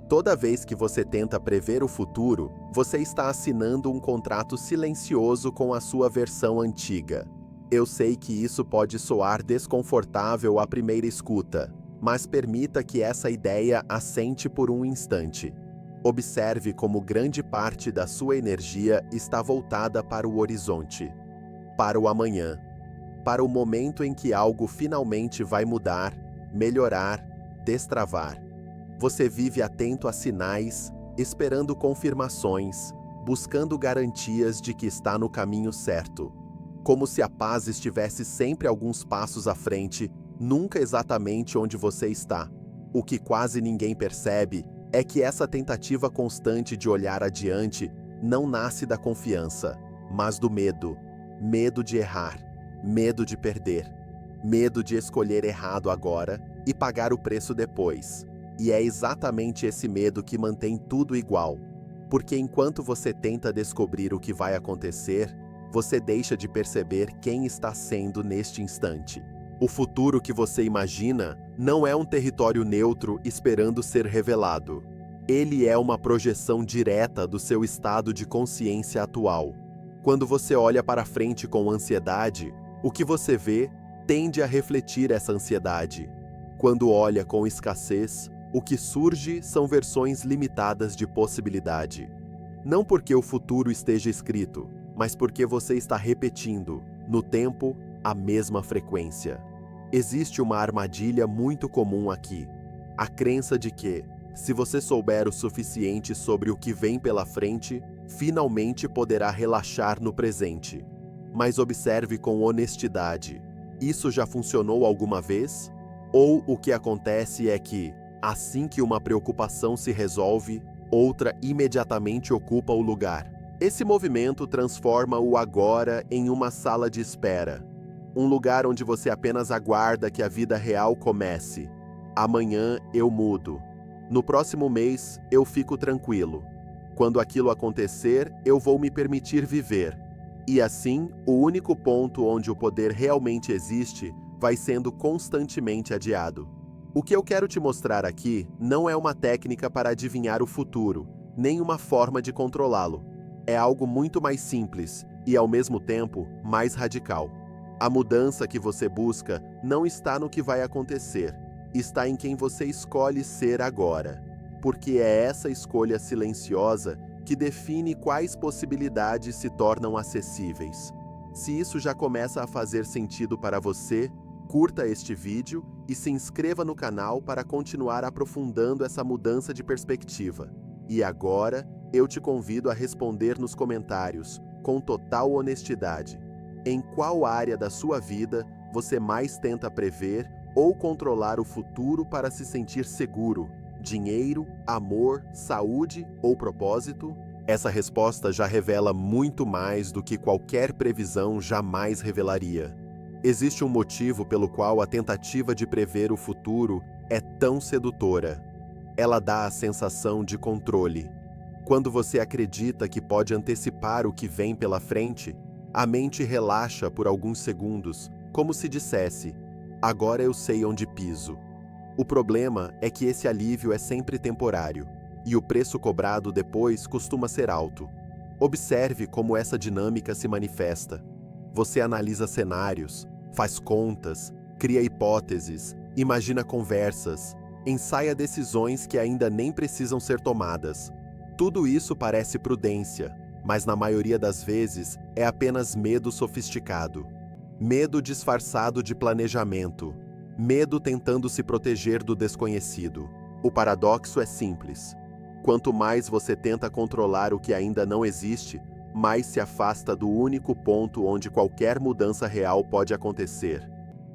Toda vez que você tenta prever o futuro, você está assinando um contrato silencioso com a sua versão antiga. Eu sei que isso pode soar desconfortável à primeira escuta, mas permita que essa ideia assente por um instante. Observe como grande parte da sua energia está voltada para o horizonte, para o amanhã, para o momento em que algo finalmente vai mudar, melhorar, destravar. Você vive atento a sinais, esperando confirmações, buscando garantias de que está no caminho certo. Como se a paz estivesse sempre alguns passos à frente, nunca exatamente onde você está. O que quase ninguém percebe é que essa tentativa constante de olhar adiante não nasce da confiança, mas do medo. Medo de errar, medo de perder, medo de escolher errado agora e pagar o preço depois. E é exatamente esse medo que mantém tudo igual. Porque enquanto você tenta descobrir o que vai acontecer, você deixa de perceber quem está sendo neste instante. O futuro que você imagina não é um território neutro esperando ser revelado. Ele é uma projeção direta do seu estado de consciência atual. Quando você olha para frente com ansiedade, o que você vê tende a refletir essa ansiedade. Quando olha com escassez, o que surge são versões limitadas de possibilidade. Não porque o futuro esteja escrito, mas porque você está repetindo, no tempo, a mesma frequência. Existe uma armadilha muito comum aqui. A crença de que, se você souber o suficiente sobre o que vem pela frente, finalmente poderá relaxar no presente. Mas observe com honestidade. Isso já funcionou alguma vez? Ou o que acontece é que, assim que uma preocupação se resolve, outra imediatamente ocupa o lugar. Esse movimento transforma o agora em uma sala de espera. Um lugar onde você apenas aguarda que a vida real comece. Amanhã eu mudo. No próximo mês eu fico tranquilo. Quando aquilo acontecer, eu vou me permitir viver. E assim, o único ponto onde o poder realmente existe vai sendo constantemente adiado. O que eu quero te mostrar aqui não é uma técnica para adivinhar o futuro, nem uma forma de controlá-lo. É algo muito mais simples e, ao mesmo tempo, mais radical. A mudança que você busca não está no que vai acontecer, está em quem você escolhe ser agora. Porque é essa escolha silenciosa que define quais possibilidades se tornam acessíveis. Se isso já começa a fazer sentido para você, curta este vídeo e se inscreva no canal para continuar aprofundando essa mudança de perspectiva. E agora, eu te convido a responder nos comentários, com total honestidade. Em qual área da sua vida você mais tenta prever ou controlar o futuro para se sentir seguro? Dinheiro, amor, saúde ou propósito? Essa resposta já revela muito mais do que qualquer previsão jamais revelaria. Existe um motivo pelo qual a tentativa de prever o futuro é tão sedutora. Ela dá a sensação de controle. Quando você acredita que pode antecipar o que vem pela frente, a mente relaxa por alguns segundos, como se dissesse: agora eu sei onde piso. O problema é que esse alívio é sempre temporário, e o preço cobrado depois costuma ser alto. Observe como essa dinâmica se manifesta. Você analisa cenários, faz contas, cria hipóteses, imagina conversas, ensaia decisões que ainda nem precisam ser tomadas. Tudo isso parece prudência, mas na maioria das vezes é apenas medo sofisticado. Medo disfarçado de planejamento. Medo tentando se proteger do desconhecido. O paradoxo é simples. Quanto mais você tenta controlar o que ainda não existe, mais se afasta do único ponto onde qualquer mudança real pode acontecer.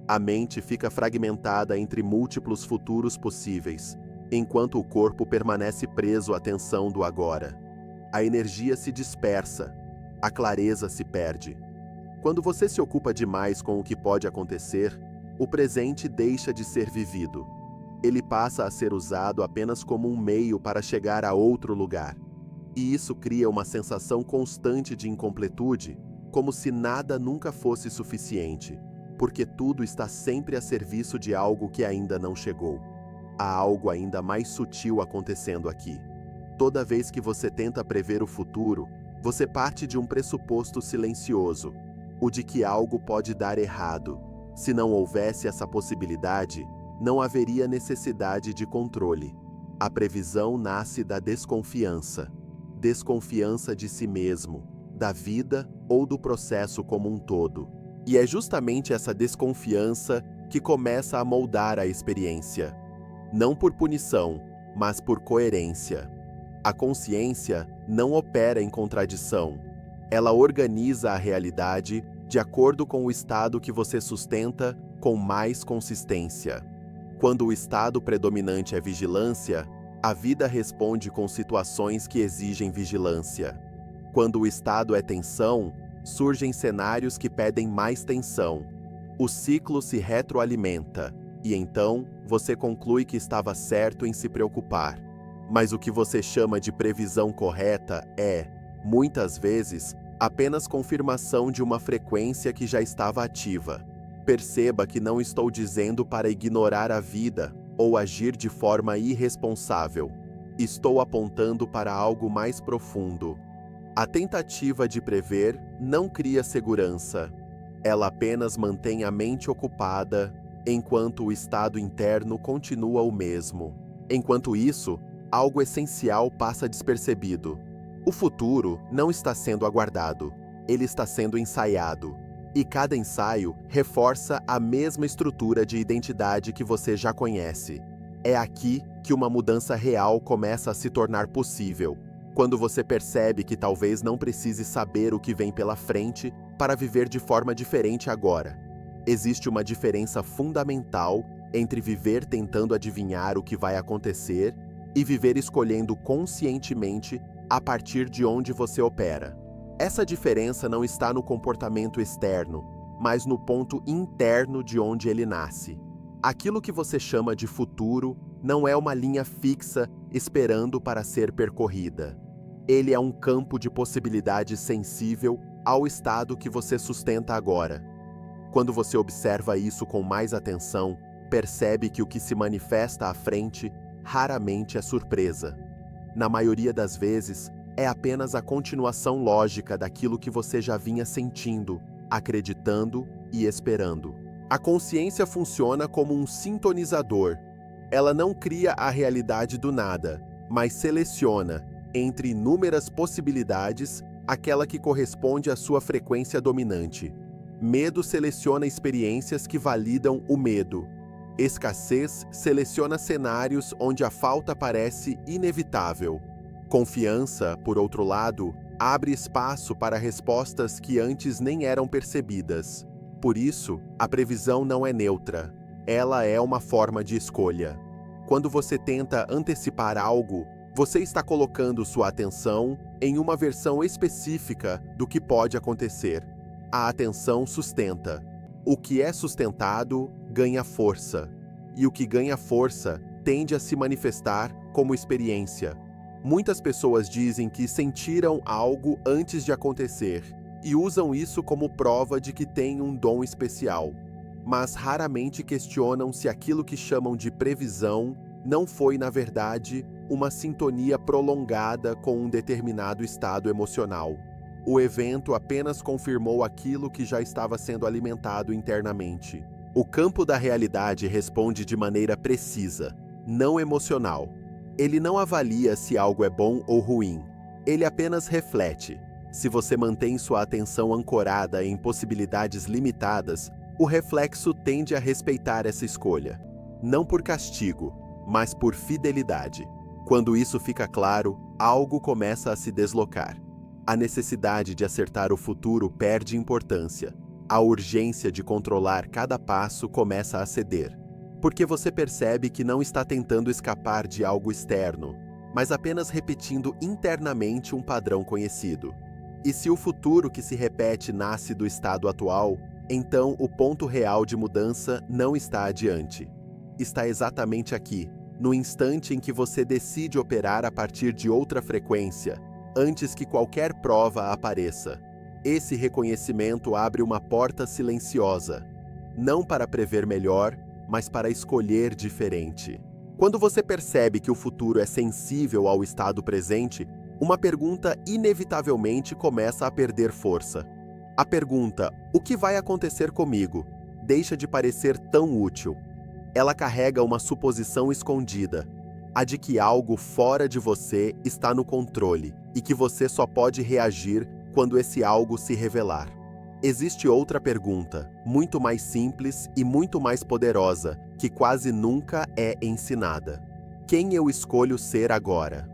A mente fica fragmentada entre múltiplos futuros possíveis, enquanto o corpo permanece preso à tensão do agora. A energia se dispersa, a clareza se perde. Quando você se ocupa demais com o que pode acontecer, o presente deixa de ser vivido. Ele passa a ser usado apenas como um meio para chegar a outro lugar. E isso cria uma sensação constante de incompletude, como se nada nunca fosse suficiente, porque tudo está sempre a serviço de algo que ainda não chegou. há algo ainda mais sutil acontecendo aqui. Toda vez que você tenta prever o futuro, você parte de um pressuposto silencioso, o de que algo pode dar errado. Se não houvesse essa possibilidade, não haveria necessidade de controle. A previsão nasce da desconfiança. Desconfiança de si mesmo, da vida ou do processo como um todo. E é justamente essa desconfiança que começa a moldar a experiência. Não por punição, mas por coerência. A consciência não opera em contradição. Ela organiza a realidade de acordo com o estado que você sustenta com mais consistência. Quando o estado predominante é vigilância, a vida responde com situações que exigem vigilância. Quando o estado é tensão, surgem cenários que pedem mais tensão. O ciclo se retroalimenta, e então você conclui que estava certo em se preocupar. Mas o que você chama de previsão correta é, muitas vezes, apenas confirmação de uma frequência que já estava ativa. Perceba que não estou dizendo para ignorar a vida ou agir de forma irresponsável. Estou apontando para algo mais profundo. A tentativa de prever não cria segurança. Ela apenas mantém a mente ocupada, enquanto o estado interno continua o mesmo. Enquanto isso, algo essencial passa despercebido. O futuro não está sendo aguardado, ele está sendo ensaiado. E cada ensaio reforça a mesma estrutura de identidade que você já conhece. É aqui que uma mudança real começa a se tornar possível, quando você percebe que talvez não precise saber o que vem pela frente para viver de forma diferente agora. Existe uma diferença fundamental entre viver tentando adivinhar o que vai acontecer e viver escolhendo conscientemente a partir de onde você opera. Essa diferença não está no comportamento externo, mas no ponto interno de onde ele nasce. Aquilo que você chama de futuro não é uma linha fixa esperando para ser percorrida. Ele é um campo de possibilidades sensível ao estado que você sustenta agora. Quando você observa isso com mais atenção, percebe que o que se manifesta à frente raramente é surpresa. Na maioria das vezes, é apenas a continuação lógica daquilo que você já vinha sentindo, acreditando e esperando. A consciência funciona como um sintonizador. Ela não cria a realidade do nada, mas seleciona, entre inúmeras possibilidades, aquela que corresponde à sua frequência dominante. Medo seleciona experiências que validam o medo. Escassez seleciona cenários onde a falta parece inevitável. Confiança, por outro lado, abre espaço para respostas que antes nem eram percebidas. Por isso, a previsão não é neutra. Ela é uma forma de escolha. Quando você tenta antecipar algo, você está colocando sua atenção em uma versão específica do que pode acontecer. A atenção sustenta. O que é sustentado ganha força, e o que ganha força tende a se manifestar como experiência. Muitas pessoas dizem que sentiram algo antes de acontecer e usam isso como prova de que têm um dom especial, mas raramente questionam se aquilo que chamam de previsão não foi, na verdade, uma sintonia prolongada com um determinado estado emocional. O evento apenas confirmou aquilo que já estava sendo alimentado internamente. O campo da realidade responde de maneira precisa, não emocional. Ele não avalia se algo é bom ou ruim. Ele apenas reflete. Se você mantém sua atenção ancorada em possibilidades limitadas, o reflexo tende a respeitar essa escolha. Não por castigo, mas por fidelidade. Quando isso fica claro, algo começa a se deslocar. A necessidade de acertar o futuro perde importância. A urgência de controlar cada passo começa a ceder. Porque você percebe que não está tentando escapar de algo externo, mas apenas repetindo internamente um padrão conhecido. E se o futuro que se repete nasce do estado atual, então o ponto real de mudança não está adiante. Está exatamente aqui, no instante em que você decide operar a partir de outra frequência, antes que qualquer prova apareça. Esse reconhecimento abre uma porta silenciosa, não para prever melhor, mas para escolher diferente. Quando você percebe que o futuro é sensível ao estado presente, uma pergunta inevitavelmente começa a perder força. A pergunta, o que vai acontecer comigo, deixa de parecer tão útil. Ela carrega uma suposição escondida, a de que algo fora de você está no controle e que você só pode reagir quando esse algo se revelar. Existe outra pergunta, muito mais simples e muito mais poderosa, que quase nunca é ensinada. Quem eu escolho ser agora?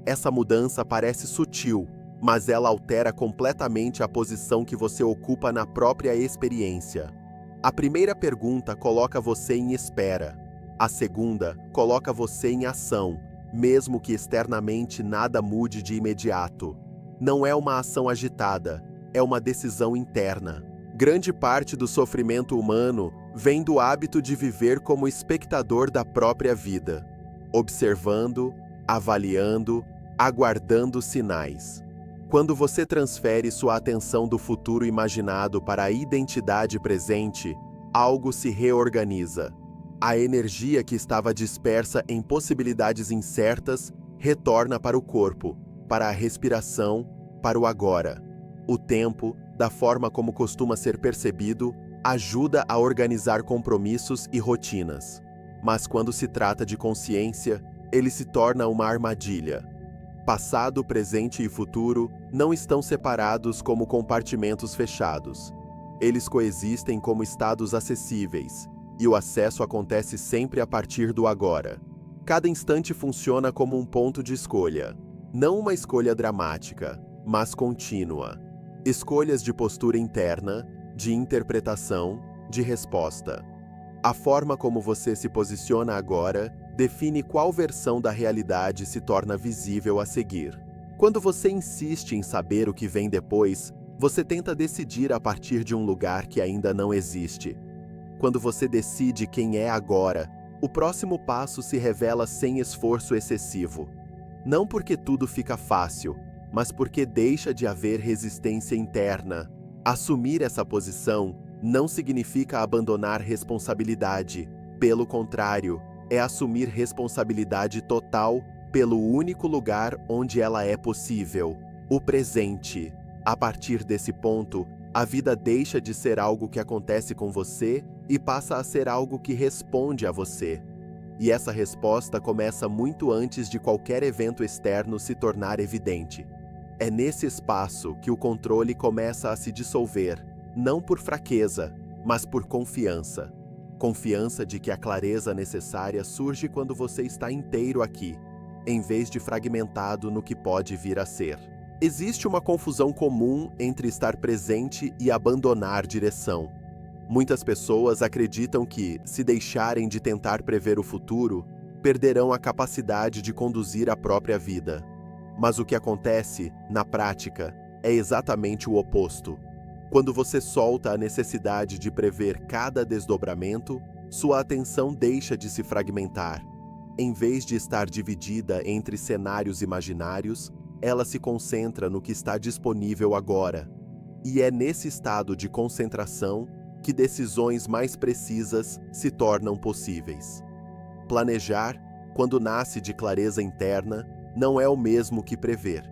Essa mudança parece sutil, mas ela altera completamente a posição que você ocupa na própria experiência. A primeira pergunta coloca você em espera. A segunda coloca você em ação, mesmo que externamente nada mude de imediato. Não é uma ação agitada, é uma decisão interna. Grande parte do sofrimento humano vem do hábito de viver como espectador da própria vida, observando, avaliando, aguardando sinais. Quando você transfere sua atenção do futuro imaginado para a identidade presente, algo se reorganiza. A energia que estava dispersa em possibilidades incertas retorna para o corpo, para a respiração, para o agora. O tempo, da forma como costuma ser percebido, ajuda a organizar compromissos e rotinas. Mas quando se trata de consciência, ele se torna uma armadilha. Passado, presente e futuro não estão separados como compartimentos fechados. Eles coexistem como estados acessíveis, e o acesso acontece sempre a partir do agora. Cada instante funciona como um ponto de escolha. Não uma escolha dramática, mas contínua. Escolhas de postura interna, de interpretação, de resposta. A forma como você se posiciona agora define qual versão da realidade se torna visível a seguir. Quando você insiste em saber o que vem depois, você tenta decidir a partir de um lugar que ainda não existe. Quando você decide quem é agora, o próximo passo se revela sem esforço excessivo. Não porque tudo fica fácil, mas porque deixa de haver resistência interna. Assumir essa posição não significa abandonar responsabilidade. Pelo contrário, é assumir responsabilidade total pelo único lugar onde ela é possível, o presente. A partir desse ponto, a vida deixa de ser algo que acontece com você e passa a ser algo que responde a você. E essa resposta começa muito antes de qualquer evento externo se tornar evidente. É nesse espaço que o controle começa a se dissolver, não por fraqueza, mas por confiança. Confiança de que a clareza necessária surge quando você está inteiro aqui, em vez de fragmentado no que pode vir a ser. Existe uma confusão comum entre estar presente e abandonar direção. Muitas pessoas acreditam que, se deixarem de tentar prever o futuro, perderão a capacidade de conduzir a própria vida. Mas o que acontece, na prática, é exatamente o oposto. Quando você solta a necessidade de prever cada desdobramento, sua atenção deixa de se fragmentar. Em vez de estar dividida entre cenários imaginários, ela se concentra no que está disponível agora. E é nesse estado de concentração que decisões mais precisas se tornam possíveis. Planejar, quando nasce de clareza interna, não é o mesmo que prever.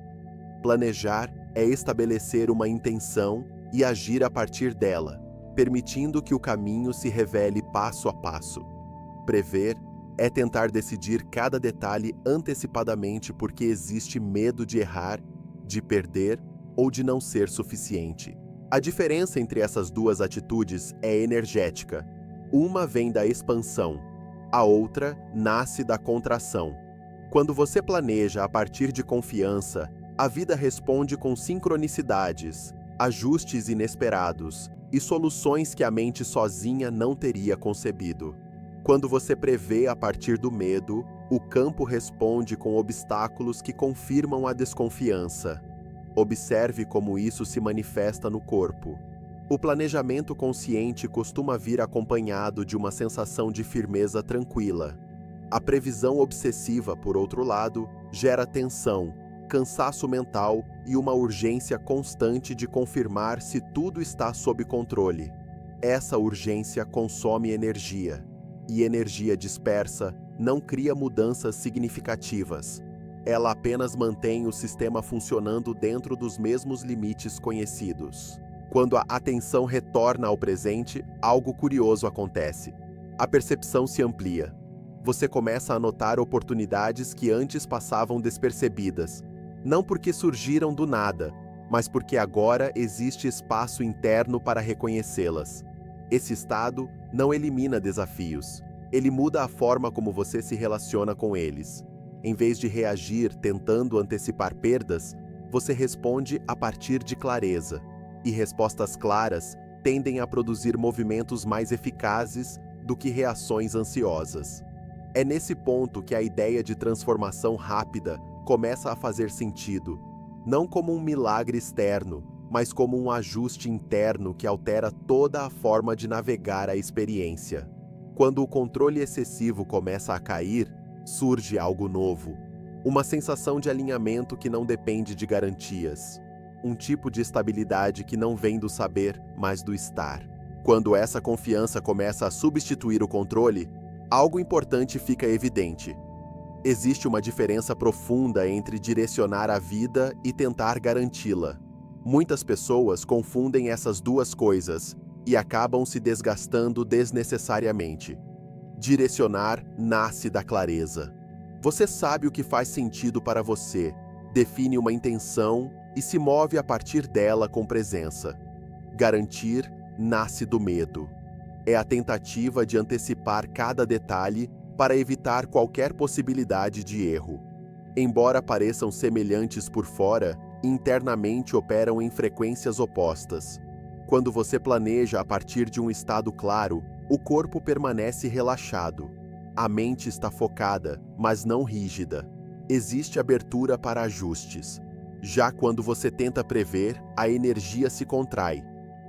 Planejar é estabelecer uma intenção e agir a partir dela, permitindo que o caminho se revele passo a passo. Prever é tentar decidir cada detalhe antecipadamente porque existe medo de errar, de perder ou de não ser suficiente. A diferença entre essas duas atitudes é energética. Uma vem da expansão, a outra nasce da contração. Quando você planeja a partir de confiança, a vida responde com sincronicidades, ajustes inesperados e soluções que a mente sozinha não teria concebido. Quando você prevê a partir do medo, o campo responde com obstáculos que confirmam a desconfiança. Observe como isso se manifesta no corpo. O planejamento consciente costuma vir acompanhado de uma sensação de firmeza tranquila. A previsão obsessiva, por outro lado, gera tensão, cansaço mental e uma urgência constante de confirmar se tudo está sob controle. Essa urgência consome energia, e energia dispersa não cria mudanças significativas. Ela apenas mantém o sistema funcionando dentro dos mesmos limites conhecidos. Quando a atenção retorna ao presente, algo curioso acontece. A percepção se amplia. Você começa a notar oportunidades que antes passavam despercebidas, não porque surgiram do nada, mas porque agora existe espaço interno para reconhecê-las. Esse estado não elimina desafios, ele muda a forma como você se relaciona com eles. Em vez de reagir tentando antecipar perdas, você responde a partir de clareza. E respostas claras tendem a produzir movimentos mais eficazes do que reações ansiosas. É nesse ponto que a ideia de transformação rápida começa a fazer sentido, não como um milagre externo, mas como um ajuste interno que altera toda a forma de navegar a experiência. Quando o controle excessivo começa a cair, surge algo novo. Uma sensação de alinhamento que não depende de garantias. Um tipo de estabilidade que não vem do saber, mas do estar. Quando essa confiança começa a substituir o controle, algo importante fica evidente. Existe uma diferença profunda entre direcionar a vida e tentar garanti-la. Muitas pessoas confundem essas duas coisas e acabam se desgastando desnecessariamente. Direcionar nasce da clareza. Você sabe o que faz sentido para você, define uma intenção e se move a partir dela com presença. Garantir nasce do medo. É a tentativa de antecipar cada detalhe para evitar qualquer possibilidade de erro. Embora pareçam semelhantes por fora, internamente operam em frequências opostas. Quando você planeja a partir de um estado claro, o corpo permanece relaxado. A mente está focada, mas não rígida. Existe abertura para ajustes. Já quando você tenta prever, a energia se contrai.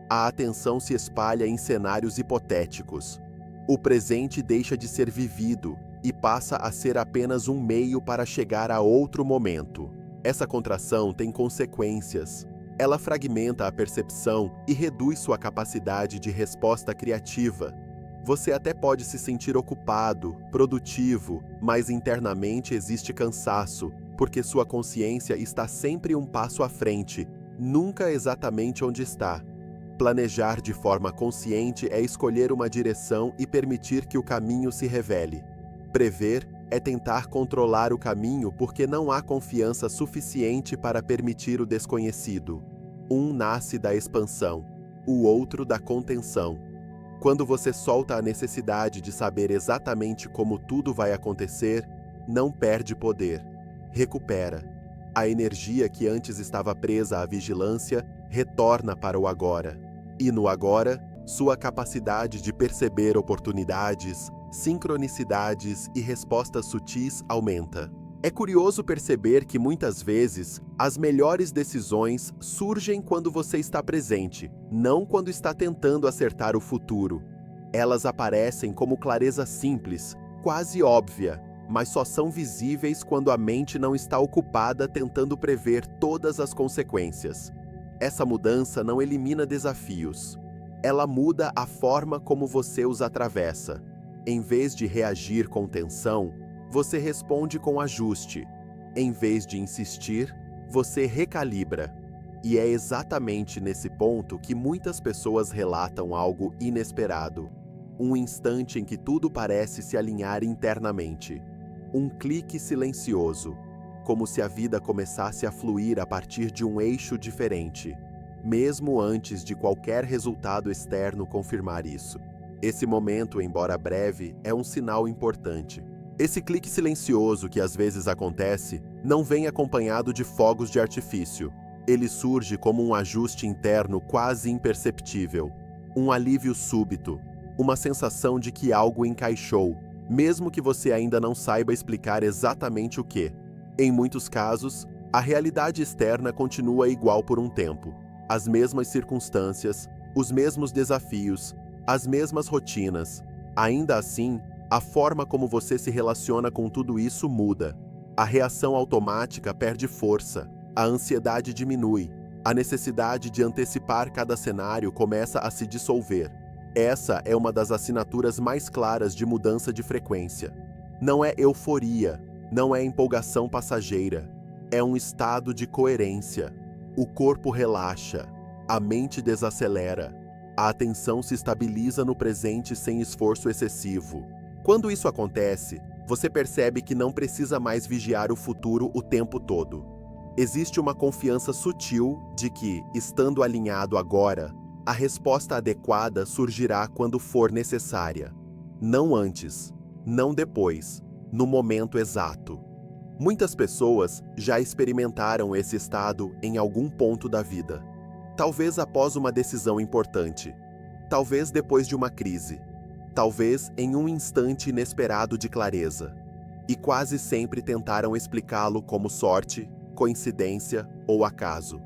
A atenção se espalha em cenários hipotéticos. O presente deixa de ser vivido e passa a ser apenas um meio para chegar a outro momento. Essa contração tem consequências. Ela fragmenta a percepção e reduz sua capacidade de resposta criativa. Você até pode se sentir ocupado, produtivo, mas internamente existe cansaço, porque sua consciência está sempre um passo à frente, nunca exatamente onde está. Planejar de forma consciente é escolher uma direção e permitir que o caminho se revele. Prever é tentar controlar o caminho porque não há confiança suficiente para permitir o desconhecido. Um nasce da expansão, o outro da contenção. Quando você solta a necessidade de saber exatamente como tudo vai acontecer, não perde poder, recupera. A energia que antes estava presa à vigilância retorna para o agora. E no agora, sua capacidade de perceber oportunidades, sincronicidades e respostas sutis aumenta. É curioso perceber que muitas vezes as melhores decisões surgem quando você está presente, não quando está tentando acertar o futuro. Elas aparecem como clareza simples, quase óbvia, mas só são visíveis quando a mente não está ocupada tentando prever todas as consequências. Essa mudança não elimina desafios. Ela muda a forma como você os atravessa. Em vez de reagir com tensão, você responde com ajuste. Em vez de insistir, você recalibra. E é exatamente nesse ponto que muitas pessoas relatam algo inesperado. Um instante em que tudo parece se alinhar internamente. Um clique silencioso, como se a vida começasse a fluir a partir de um eixo diferente, mesmo antes de qualquer resultado externo confirmar isso. Esse momento, embora breve, é um sinal importante. Esse clique silencioso que às vezes acontece não vem acompanhado de fogos de artifício. Ele surge como um ajuste interno quase imperceptível, um alívio súbito, uma sensação de que algo encaixou, mesmo que você ainda não saiba explicar exatamente o que. Em muitos casos, a realidade externa continua igual por um tempo. As mesmas circunstâncias, os mesmos desafios, as mesmas rotinas. Ainda assim, a forma como você se relaciona com tudo isso muda. A reação automática perde força, a ansiedade diminui, a necessidade de antecipar cada cenário começa a se dissolver. Essa é uma das assinaturas mais claras de mudança de frequência. Não é euforia, não é empolgação passageira. É um estado de coerência. O corpo relaxa, a mente desacelera, a atenção se estabiliza no presente sem esforço excessivo. Quando isso acontece, você percebe que não precisa mais vigiar o futuro o tempo todo. Existe uma confiança sutil de que, estando alinhado agora, a resposta adequada surgirá quando for necessária. Não antes, não depois, no momento exato. Muitas pessoas já experimentaram esse estado em algum ponto da vida. Talvez após uma decisão importante, talvez depois de uma crise, talvez em um instante inesperado de clareza. E quase sempre tentaram explicá-lo como sorte, coincidência ou acaso.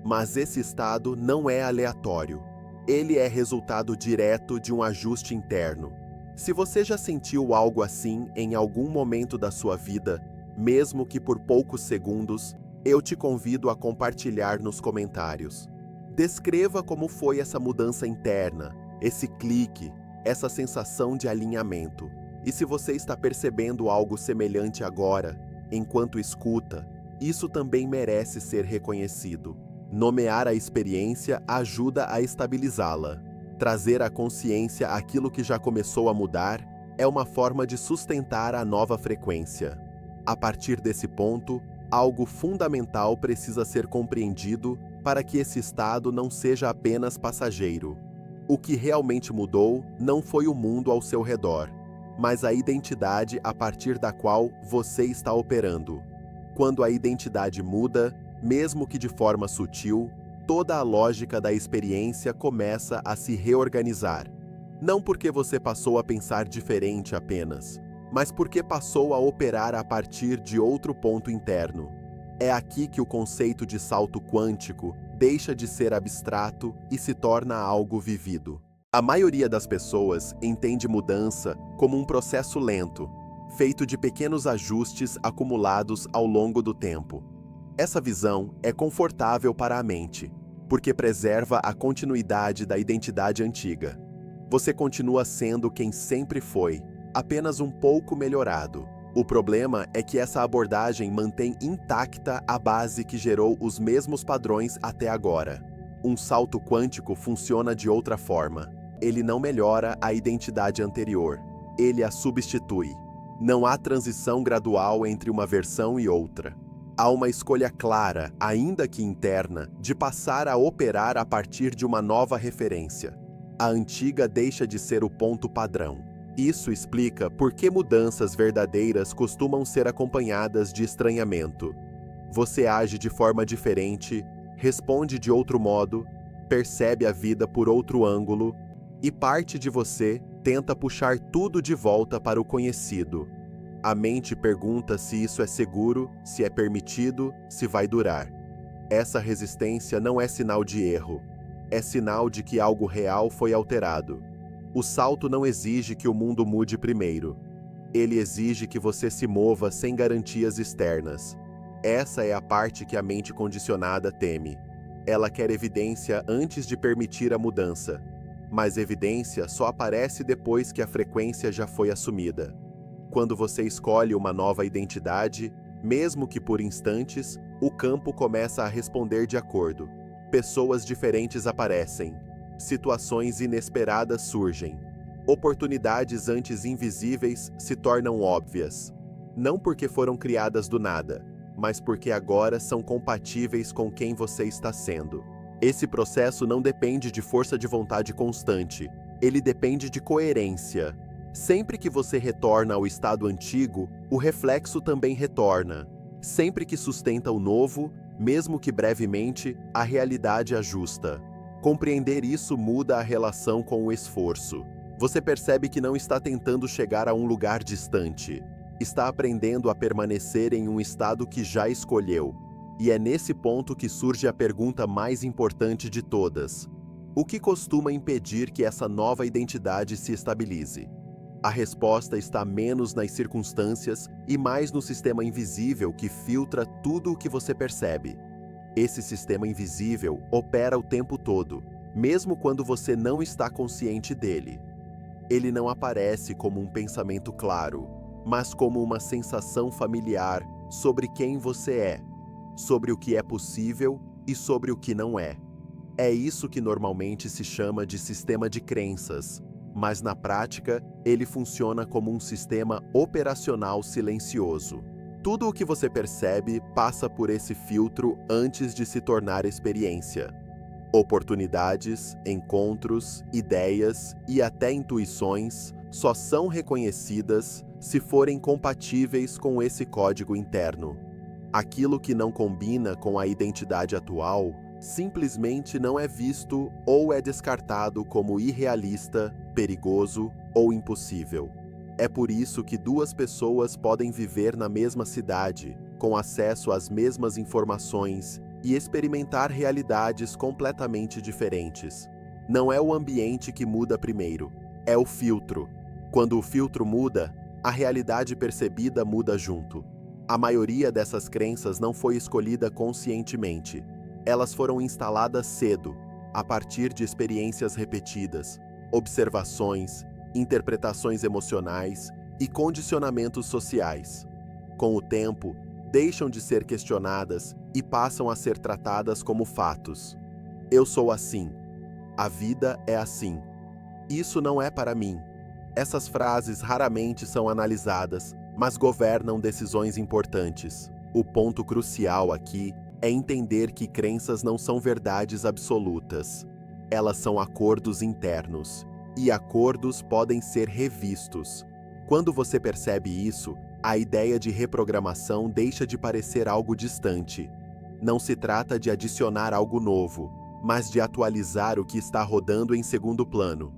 Mas esse estado não é aleatório. Ele é resultado direto de um ajuste interno. Se você já sentiu algo assim em algum momento da sua vida, mesmo que por poucos segundos, eu te convido a compartilhar nos comentários. Descreva como foi essa mudança interna, esse clique, essa sensação de alinhamento. E se você está percebendo algo semelhante agora, enquanto escuta, isso também merece ser reconhecido. Nomear a experiência ajuda a estabilizá-la. Trazer à consciência aquilo que já começou a mudar é uma forma de sustentar a nova frequência. A partir desse ponto, algo fundamental precisa ser compreendido para que esse estado não seja apenas passageiro. O que realmente mudou não foi o mundo ao seu redor, mas a identidade a partir da qual você está operando. Quando a identidade muda, mesmo que de forma sutil, toda a lógica da experiência começa a se reorganizar. Não porque você passou a pensar diferente apenas, mas porque passou a operar a partir de outro ponto interno. É aqui que o conceito de salto quântico deixa de ser abstrato e se torna algo vivido. A maioria das pessoas entende mudança como um processo lento, feito de pequenos ajustes acumulados ao longo do tempo. Essa visão é confortável para a mente, porque preserva a continuidade da identidade antiga. Você continua sendo quem sempre foi, apenas um pouco melhorado. O problema é que essa abordagem mantém intacta a base que gerou os mesmos padrões até agora. Um salto quântico funciona de outra forma. Ele não melhora a identidade anterior, ele a substitui. Não há transição gradual entre uma versão e outra. Há uma escolha clara, ainda que interna, de passar a operar a partir de uma nova referência. A antiga deixa de ser o ponto padrão. Isso explica por que mudanças verdadeiras costumam ser acompanhadas de estranhamento. Você age de forma diferente, responde de outro modo, percebe a vida por outro ângulo, e parte de você tenta puxar tudo de volta para o conhecido. A mente pergunta se isso é seguro, se é permitido, se vai durar. Essa resistência não é sinal de erro, é sinal de que algo real foi alterado. O salto não exige que o mundo mude primeiro. Ele exige que você se mova sem garantias externas. Essa é a parte que a mente condicionada teme. Ela quer evidência antes de permitir a mudança. Mas evidência só aparece depois que a frequência já foi assumida. Quando você escolhe uma nova identidade, mesmo que por instantes, o campo começa a responder de acordo. Pessoas diferentes aparecem, situações inesperadas surgem, oportunidades antes invisíveis se tornam óbvias. Não porque foram criadas do nada, mas porque agora são compatíveis com quem você está sendo. Esse processo não depende de força de vontade constante, ele depende de coerência. Sempre que você retorna ao estado antigo, o reflexo também retorna. Sempre que sustenta o novo, mesmo que brevemente, a realidade ajusta. Compreender isso muda a relação com o esforço. Você percebe que não está tentando chegar a um lugar distante. Está aprendendo a permanecer em um estado que já escolheu. E é nesse ponto que surge a pergunta mais importante de todas. O que costuma impedir que essa nova identidade se estabilize? A resposta está menos nas circunstâncias e mais no sistema invisível que filtra tudo o que você percebe. Esse sistema invisível opera o tempo todo, mesmo quando você não está consciente dele. Ele não aparece como um pensamento claro. mas como uma sensação familiar sobre quem você é, sobre o que é possível e sobre o que não é. É isso que normalmente se chama de sistema de crenças, mas na prática ele funciona como um sistema operacional silencioso. Tudo o que você percebe passa por esse filtro antes de se tornar experiência. Oportunidades, encontros, ideias e até intuições só são reconhecidas se forem compatíveis com esse código interno. Aquilo que não combina com a identidade atual simplesmente não é visto ou é descartado como irrealista, perigoso ou impossível. É por isso que duas pessoas podem viver na mesma cidade, com acesso às mesmas informações e experimentar realidades completamente diferentes. Não é o ambiente que muda primeiro, é o filtro. Quando o filtro muda, a realidade percebida muda junto. A maioria dessas crenças não foi escolhida conscientemente. Elas foram instaladas cedo, a partir de experiências repetidas, observações, interpretações emocionais e condicionamentos sociais. Com o tempo, deixam de ser questionadas e passam a ser tratadas como fatos. Eu sou assim. A vida é assim. Isso não é para mim. Essas frases raramente são analisadas, mas governam decisões importantes. O ponto crucial aqui é entender que crenças não são verdades absolutas. Elas são acordos internos, e acordos podem ser revistos. Quando você percebe isso, a ideia de reprogramação deixa de parecer algo distante. Não se trata de adicionar algo novo, mas de atualizar o que está rodando em segundo plano.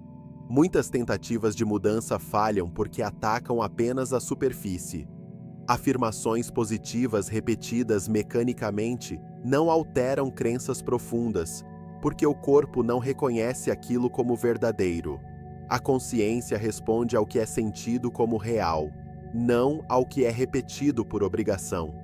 Muitas tentativas de mudança falham porque atacam apenas a superfície. Afirmações positivas repetidas mecanicamente não alteram crenças profundas, porque o corpo não reconhece aquilo como verdadeiro. A consciência responde ao que é sentido como real, não ao que é repetido por obrigação.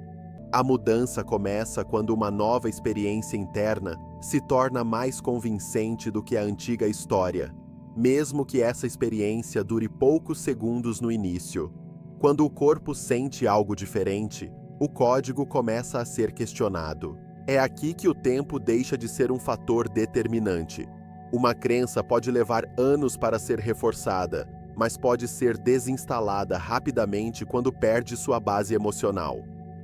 A mudança começa quando uma nova experiência interna se torna mais convincente do que a antiga história, mesmo que essa experiência dure poucos segundos no início. Quando o corpo sente algo diferente, o código começa a ser questionado. É aqui que o tempo deixa de ser um fator determinante. Uma crença pode levar anos para ser reforçada, mas pode ser desinstalada rapidamente quando perde sua base emocional.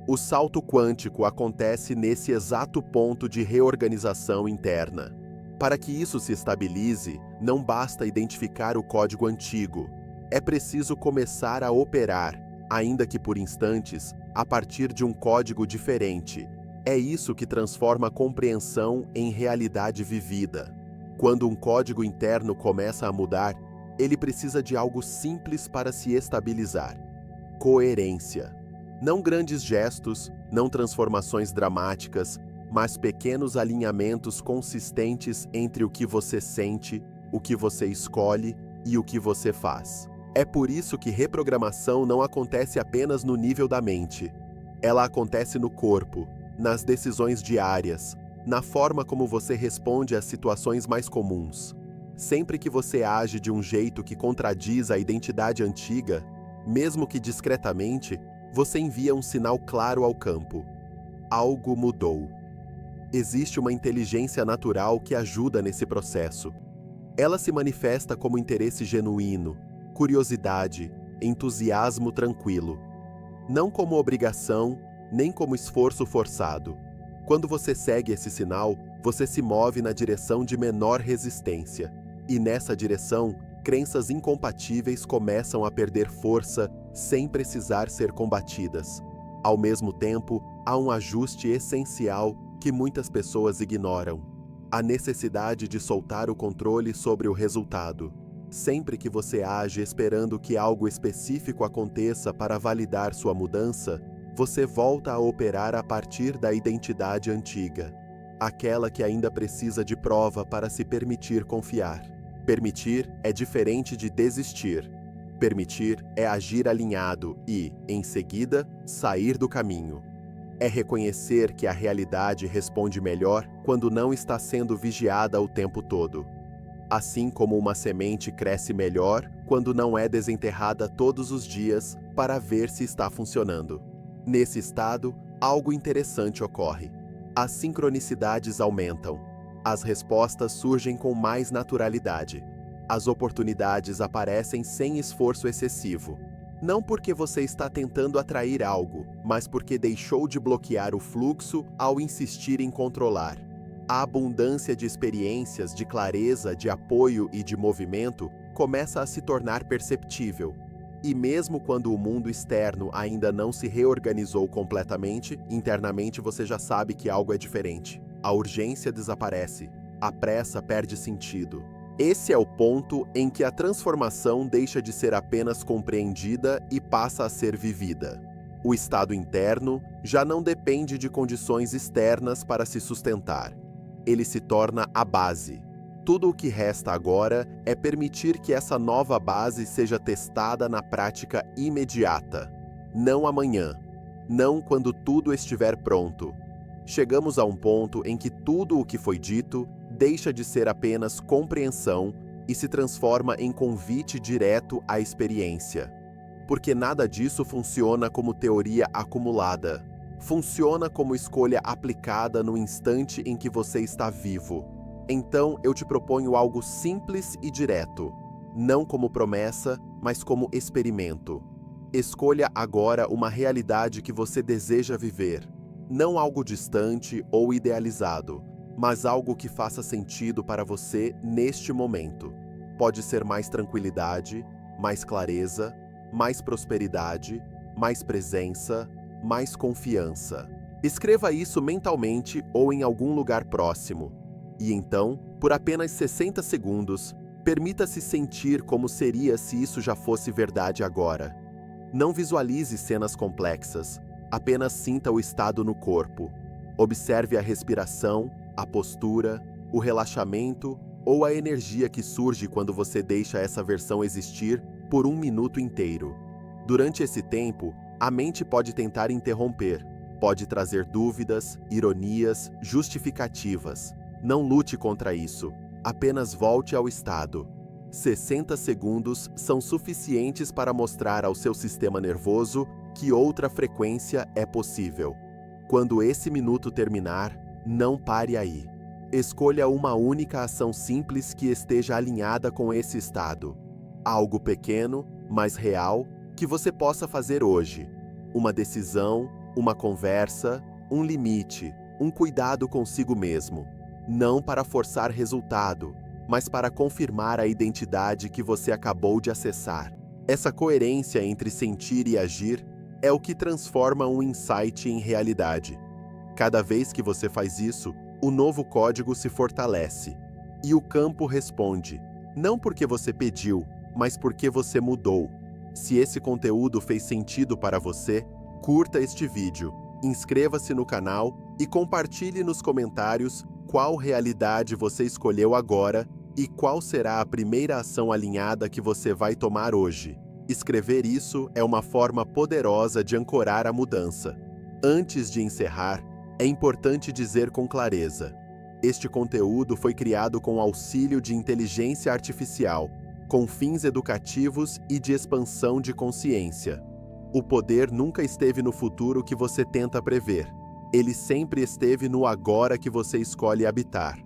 O salto quântico acontece nesse exato ponto de reorganização interna. Para que isso se estabilize, não basta identificar o código antigo. É preciso começar a operar, ainda que por instantes, a partir de um código diferente. É isso que transforma a compreensão em realidade vivida. Quando um código interno começa a mudar, ele precisa de algo simples para se estabilizar: coerência. Não grandes gestos, não transformações dramáticas, mas pequenos alinhamentos consistentes entre o que você sente, o que você escolhe e o que você faz. É por isso que reprogramação não acontece apenas no nível da mente. Ela acontece no corpo, nas decisões diárias, na forma como você responde às situações mais comuns. Sempre que você age de um jeito que contradiz a identidade antiga, mesmo que discretamente, você envia um sinal claro ao campo. Algo mudou. Existe uma inteligência natural que ajuda nesse processo. Ela se manifesta como interesse genuíno, curiosidade, entusiasmo tranquilo. Não como obrigação, nem como esforço forçado. Quando você segue esse sinal, você se move na direção de menor resistência. E nessa direção, crenças incompatíveis começam a perder força sem precisar ser combatidas. Ao mesmo tempo, há um ajuste essencial que muitas pessoas ignoram: a necessidade de soltar o controle sobre o resultado. Sempre que você age esperando que algo específico aconteça para validar sua mudança, você volta a operar a partir da identidade antiga, aquela que ainda precisa de prova para se permitir confiar. Permitir é diferente de desistir. Permitir é agir alinhado e, em seguida, sair do caminho. É reconhecer que a realidade responde melhor quando não está sendo vigiada o tempo todo. Assim como uma semente cresce melhor quando não é desenterrada todos os dias, para ver se está funcionando. Nesse estado, algo interessante ocorre. As sincronicidades aumentam. As respostas surgem com mais naturalidade. As oportunidades aparecem sem esforço excessivo. Não porque você está tentando atrair algo, mas porque deixou de bloquear o fluxo ao insistir em controlar. A abundância de experiências, de clareza, de apoio e de movimento começa a se tornar perceptível. E mesmo quando o mundo externo ainda não se reorganizou completamente, internamente você já sabe que algo é diferente. A urgência desaparece, a pressa perde sentido. Esse é o ponto em que a transformação deixa de ser apenas compreendida e passa a ser vivida. O estado interno já não depende de condições externas para se sustentar. Ele se torna a base. Tudo o que resta agora é permitir que essa nova base seja testada na prática imediata. Não amanhã. Não quando tudo estiver pronto. Chegamos a um ponto em que tudo o que foi dito deixa de ser apenas compreensão e se transforma em convite direto à experiência. Porque nada disso funciona como teoria acumulada. Funciona como escolha aplicada no instante em que você está vivo. Então eu te proponho algo simples e direto, não como promessa, mas como experimento. Escolha agora uma realidade que você deseja viver, não algo distante ou idealizado, mas algo que faça sentido para você neste momento. Pode ser mais tranquilidade, mais clareza, mais prosperidade, mais presença, mais confiança. Escreva isso mentalmente ou em algum lugar próximo. E então, por apenas 60 segundos, permita-se sentir como seria se isso já fosse verdade agora. Não visualize cenas complexas, apenas sinta o estado no corpo. Observe a respiração, a postura, o relaxamento ou a energia que surge quando você deixa essa versão existir por um minuto inteiro. Durante esse tempo, a mente pode tentar interromper, pode trazer dúvidas, ironias, justificativas. Não lute contra isso, apenas volte ao estado. 60 segundos são suficientes para mostrar ao seu sistema nervoso que outra frequência é possível. Quando esse minuto terminar, não pare aí. Escolha uma única ação simples que esteja alinhada com esse estado. Algo pequeno, mas real, que você possa fazer hoje. Uma decisão, uma conversa, um limite, um cuidado consigo mesmo. Não para forçar resultado, mas para confirmar a identidade que você acabou de acessar. Essa coerência entre sentir e agir é o que transforma um insight em realidade. Cada vez que você faz isso, o novo código se fortalece. E o campo responde, não porque você pediu, mas porque você mudou. Se esse conteúdo fez sentido para você, curta este vídeo, inscreva-se no canal e compartilhe nos comentários qual realidade você escolheu agora e qual será a primeira ação alinhada que você vai tomar hoje. Escrever isso é uma forma poderosa de ancorar a mudança. Antes de encerrar, é importante dizer com clareza: este conteúdo foi criado com auxílio de inteligência artificial, com fins educativos e de expansão de consciência. O poder nunca esteve no futuro que você tenta prever. Ele sempre esteve no agora que você escolhe habitar.